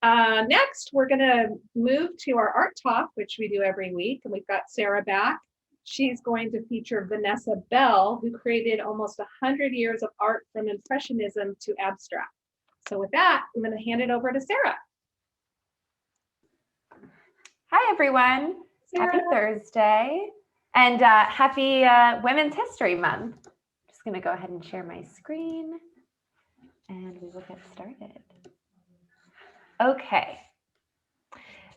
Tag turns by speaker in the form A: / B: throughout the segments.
A: Next, we're going to move to our art talk, which we do every week. And we've got Sarah back. She's going to feature Vanessa Bell, who created almost 100 years of art from Impressionism to abstract. So with that, I'm going to hand it over to Sarah.
B: Hi, everyone.
A: Sarah.
B: Happy Thursday and happy Women's History Month. I'm just going to go ahead and share my screen and we will get started. Okay.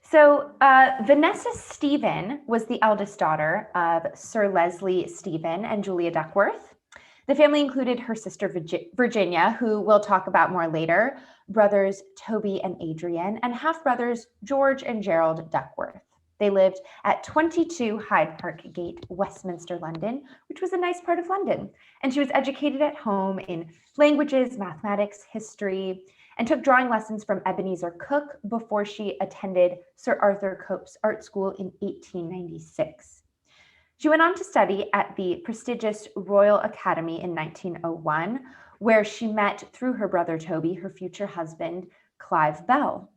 B: So Vanessa Stephen was the eldest daughter of Sir Leslie Stephen and Julia Duckworth. The family included her sister Virginia, who we'll talk about more later, brothers Toby and Adrian, and half-brothers George and Gerald Duckworth. They lived at 22 Hyde Park Gate, Westminster, London, which was a nice part of London. And she was educated at home in languages, mathematics, history, and took drawing lessons from Ebenezer Cook before she attended Sir Arthur Cope's art school in 1896. She went on to study at the prestigious Royal Academy in 1901, where she met, through her brother Toby, her future husband, Clive Bell.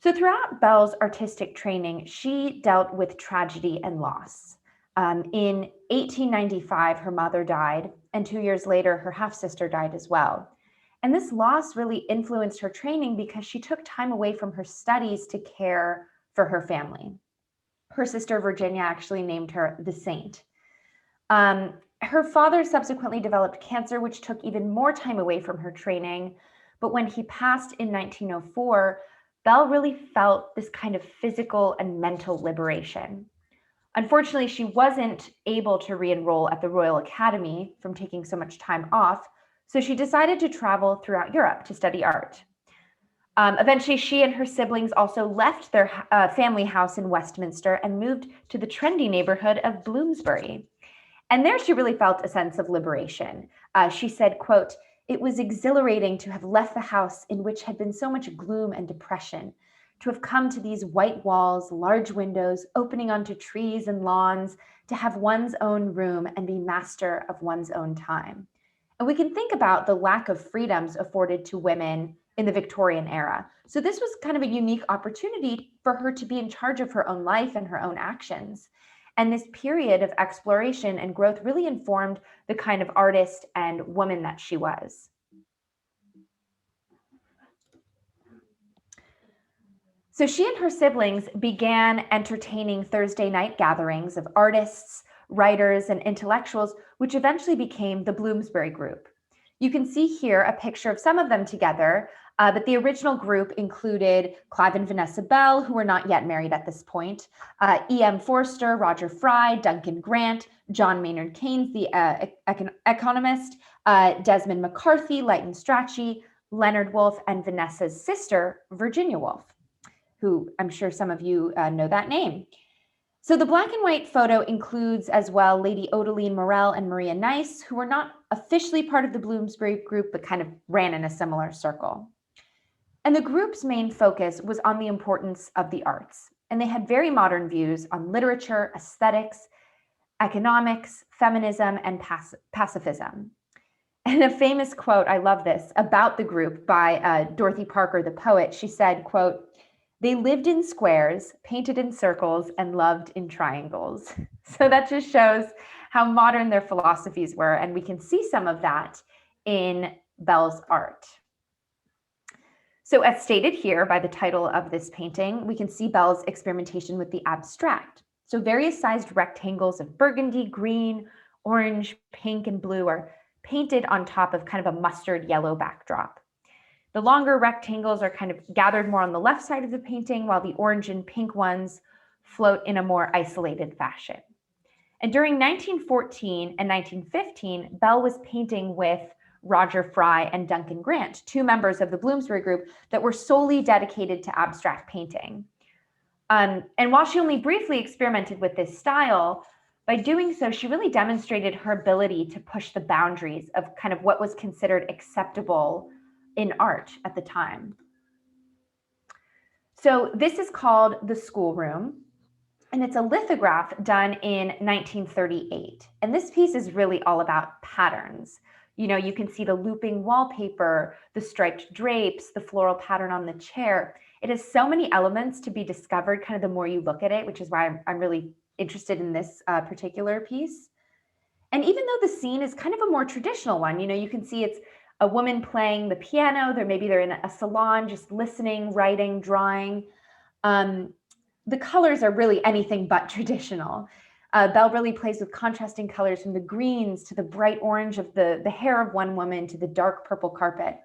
B: So throughout Bell's artistic training, she dealt with tragedy and loss. In 1895, her mother died, and 2 years later, her half-sister died as well. And this loss really influenced her training because she took time away from her studies to care for her family. Her sister Virginia actually named her the Saint. Her father subsequently developed cancer, which took even more time away from her training. But when he passed in 1904, Bell really felt this kind of physical and mental liberation. Unfortunately, she wasn't able to re-enroll at the Royal Academy from taking so much time off, so she decided to travel throughout Europe to study art. Eventually, she and her siblings also left their family house in Westminster and moved to the trendy neighborhood of Bloomsbury. And there she really felt a sense of liberation. She said, quote, "It was exhilarating to have left the house in which had been so much gloom and depression, to have come to these white walls, large windows, opening onto trees and lawns, to have one's own room and be master of one's own time." And we can think about the lack of freedoms afforded to women in the Victorian era. So this was kind of a unique opportunity for her to be in charge of her own life and her own actions. And this period of exploration and growth really informed the kind of artist and woman that she was. So she and her siblings began entertaining Thursday night gatherings of artists, writers, and intellectuals, which eventually became the Bloomsbury Group. You can see here a picture of some of them together, but the original group included Clive and Vanessa Bell, who were not yet married at this point, E.M. Forster, Roger Fry, Duncan Grant, John Maynard Keynes, the economist, Desmond McCarthy, Leighton Strachey, Leonard Woolf, and Vanessa's sister, Virginia Woolf, who I'm sure some of you know that name. So the black and white photo includes as well Lady Odeline Morell and Maria Nice, who were not officially part of the Bloomsbury Group, but kind of ran in a similar circle. And the group's main focus was on the importance of the arts. And they had very modern views on literature, aesthetics, economics, feminism, and pacifism. And a famous quote, I love this, about the group by Dorothy Parker, the poet, she said, quote, "They lived in squares, painted in circles, and loved in triangles." So that just shows how modern their philosophies were. And we can see some of that in Bell's art. So as stated here by the title of this painting, we can see Bell's experimentation with the abstract. So various sized rectangles of burgundy, green, orange, pink, and blue are painted on top of kind of a mustard yellow backdrop. The longer rectangles are kind of gathered more on the left side of the painting, while the orange and pink ones float in a more isolated fashion. And during 1914 and 1915, Bell was painting with Roger Fry and Duncan Grant, two members of the Bloomsbury Group that were solely dedicated to abstract painting. And while she only briefly experimented with this style, by doing so, she really demonstrated her ability to push the boundaries of kind of what was considered acceptable in art at the time. So this is called The Schoolroom, and it's a lithograph done in 1938. And this piece is really all about patterns. You know, you can see the looping wallpaper, the striped drapes, the floral pattern on the chair. It has so many elements to be discovered kind of the more you look at it, which is why I'm really interested in this particular piece. And even though the scene is kind of a more traditional one, you know, you can see it's a woman playing the piano. Maybe they're in a salon, just listening, writing, drawing. The colors are really anything but traditional. Belle really plays with contrasting colors, from the greens to the bright orange of the hair of one woman to the dark purple carpet.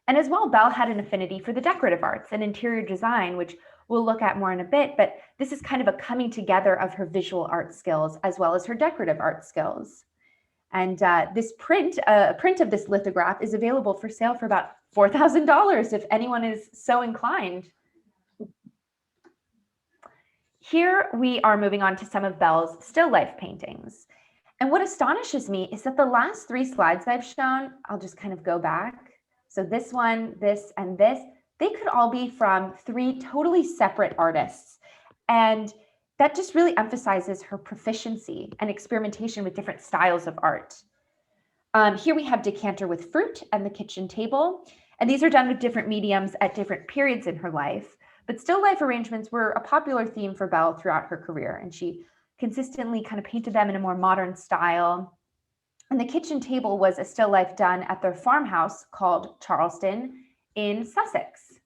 B: And as well, Belle had an affinity for the decorative arts and interior design, which we'll look at more in a bit, but this is kind of a coming together of her visual art skills as well as her decorative art skills. And this print of this lithograph is available for sale for about $4,000 if anyone is so inclined. Here we are moving on to some of Belle's still life paintings. And what astonishes me is that the last 3 slides I've shown, I'll just kind of go back. So this one, this, and this, they could all be from 3 totally separate artists. And that just really emphasizes her proficiency and experimentation with different styles of art. Here we have Decanter with Fruit and the Kitchen Table. And these are done with different mediums at different periods in her life. But still life arrangements were a popular theme for Belle throughout her career, and she consistently kind of painted them in a more modern style. And the Kitchen Table was a still life done at their farmhouse called Charleston in Sussex.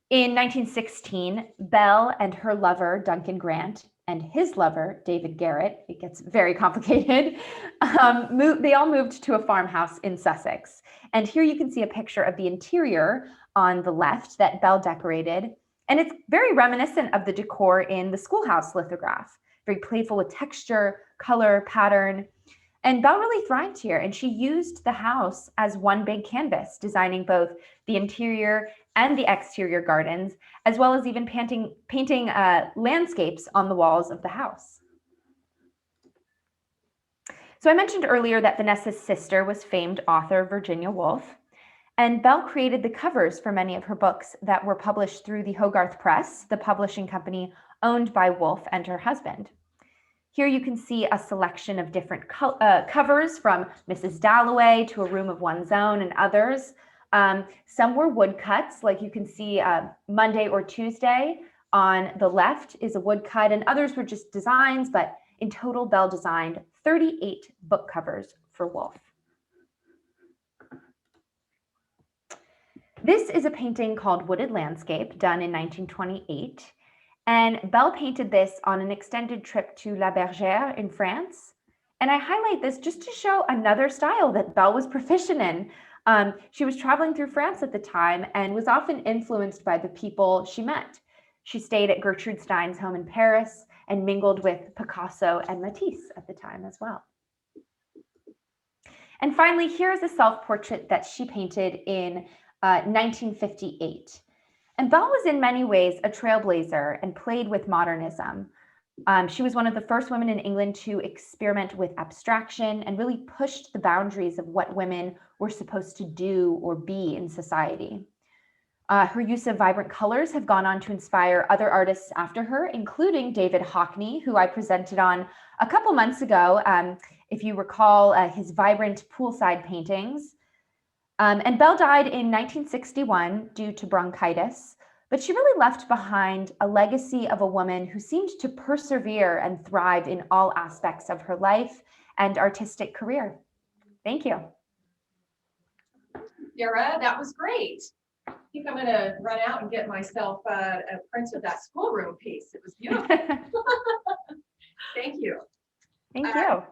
B: In 1916, Belle and her lover, Duncan Grant, and his lover, David Garrett, it gets very complicated, they all moved to a farmhouse in Sussex. And here you can see a picture of the interior on the left that Belle decorated. And it's very reminiscent of the decor in the schoolhouse lithograph, very playful with texture, color, pattern. And Belle really thrived here, and she used the house as one big canvas, designing both the interior and the exterior gardens, as well as even painting landscapes on the walls of the house. So I mentioned earlier that Vanessa's sister was famed author Virginia Woolf, and Belle created the covers for many of her books that were published through the Hogarth Press, the publishing company owned by Woolf and her husband. Here you can see a selection of different covers, from Mrs. Dalloway to A Room of One's Own and others. Some were woodcuts, like you can see Monday or Tuesday on the left is a woodcut, and others were just designs, but in total, Belle designed 38 book covers for Woolf. This is a painting called Wooded Landscape, done in 1928. And Belle painted this on an extended trip to La Bergère in France. And I highlight this just to show another style that Belle was proficient in. She was traveling through France at the time and was often influenced by the people she met. She stayed at Gertrude Stein's home in Paris and mingled with Picasso and Matisse at the time as well. And finally, here is a self-portrait that she painted in 1958. And Belle was in many ways a trailblazer and played with modernism. She was one of the first women in England to experiment with abstraction and really pushed the boundaries of what women were supposed to do or be in society. Her use of vibrant colors have gone on to inspire other artists after her, including David Hockney, who I presented on a couple months ago, if you recall his vibrant poolside paintings. And Belle died in 1961 due to bronchitis, but she really left behind a legacy of a woman who seemed to persevere and thrive in all aspects of her life and artistic career. Thank you.
A: Sarah, that was great. I think I'm going to run out and get myself a print of that schoolroom piece. It was beautiful. Thank you.
B: Thank you.